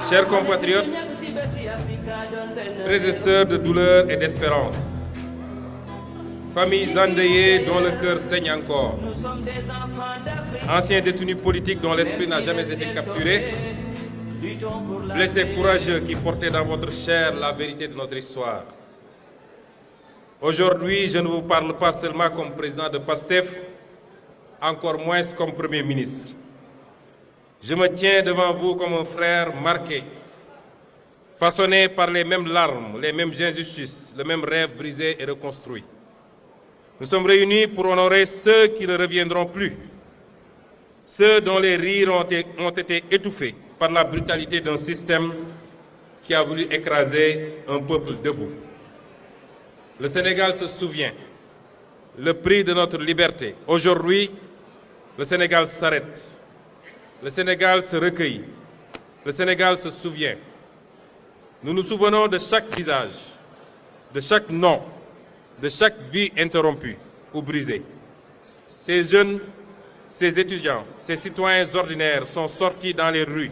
Chers compatriotes, frères et sœurs de douleur et d'espérance, familles endeuillées dont le cœur saigne encore, anciens détenus politiques dont l'esprit n'a jamais été capturé, blessés courageux qui portaient dans votre chair la vérité de notre histoire. Aujourd'hui, je ne vous parle pas seulement comme président de PASTEF, encore moins comme Premier ministre. Je me tiens devant vous comme un frère marqué, façonné par les mêmes larmes, les mêmes injustices, le même rêve brisé et reconstruit. Nous sommes réunis pour honorer ceux qui ne reviendront plus, ceux dont les rires ont été étouffés par la brutalité d'un système qui a voulu écraser un peuple debout. Le Sénégal se souvient, le prix de notre liberté. Aujourd'hui, le Sénégal s'arrête, le Sénégal se recueille, le Sénégal se souvient. Nous nous souvenons de chaque visage, de chaque nom, de chaque vie interrompue ou brisée. Ces jeunes, ces étudiants, ces citoyens ordinaires sont sortis dans les rues,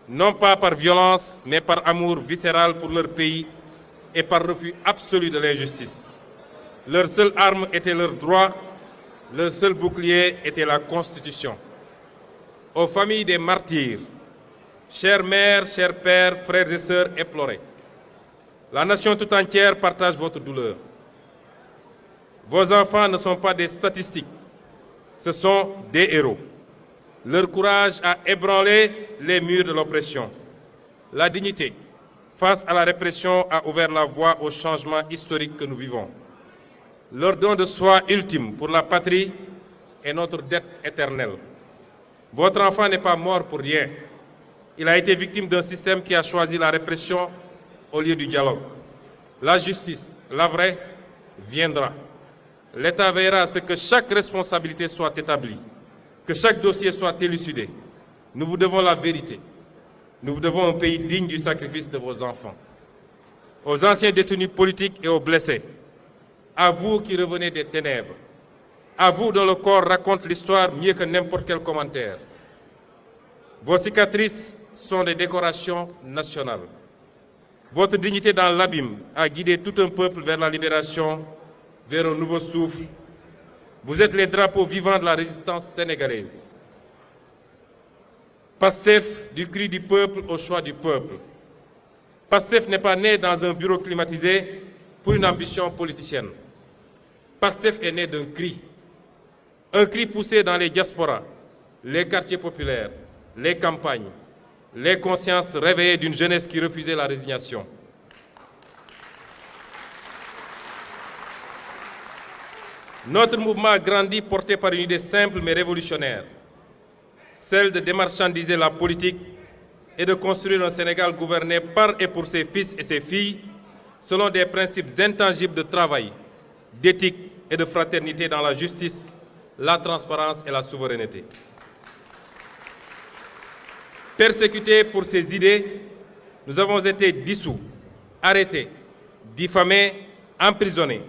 non pas par violence, mais par amour viscéral pour leur pays et par refus absolu de l'injustice. Leur seule arme était leur droit, leur seul bouclier était la Constitution. Aux familles des martyrs, chères mères, chers pères, frères et sœurs éplorés, la nation tout entière partage votre douleur. Vos enfants ne sont pas des statistiques, ce sont des héros. Leur courage a ébranlé les murs de l'oppression. La dignité, face à la répression, a ouvert la voie au changement historique que nous vivons. Leur don de soi ultime pour la patrie est notre dette éternelle. Votre enfant n'est pas mort pour rien. Il a été victime d'un système qui a choisi la répression au lieu du dialogue. La justice, la vraie, viendra. L'État veillera à ce que chaque responsabilité soit établie, que chaque dossier soit élucidé. Nous vous devons la vérité. Nous vous devons un pays digne du sacrifice de vos enfants. Aux anciens détenus politiques et aux blessés, à vous qui revenez des ténèbres, à vous dont le corps raconte l'histoire mieux que n'importe quel commentaire. Vos cicatrices sont des décorations nationales. Votre dignité dans l'abîme a guidé tout un peuple vers la libération, vers un nouveau souffle. Vous êtes les drapeaux vivants de la résistance sénégalaise. PASTEF, du cri du peuple au choix du peuple. PASTEF n'est pas né dans un bureau climatisé pour une ambition politicienne. PASTEF est né d'un cri. Un cri poussé dans les diasporas, les quartiers populaires, les campagnes, les consciences réveillées d'une jeunesse qui refusait la résignation. Notre mouvement a grandi porté par une idée simple mais révolutionnaire, celle de démarchandiser la politique et de construire un Sénégal gouverné par et pour ses fils et ses filles selon des principes intangibles de travail, d'éthique et de fraternité dans la justice, la transparence et la souveraineté. Persécutés pour ces idées, nous avons été dissous, arrêtés, diffamés, emprisonnés,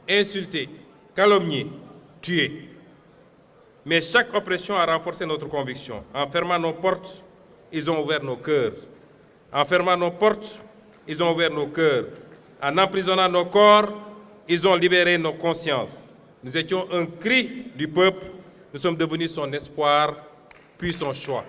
insultés, calomniés, tués. Mais chaque oppression a renforcé notre conviction. En fermant nos portes, ils ont ouvert nos cœurs. En fermant nos portes, ils ont ouvert nos cœurs. En emprisonnant nos corps, ils ont libéré nos consciences. Nous étions un cri du peuple, nous sommes devenus son espoir, puis son choix.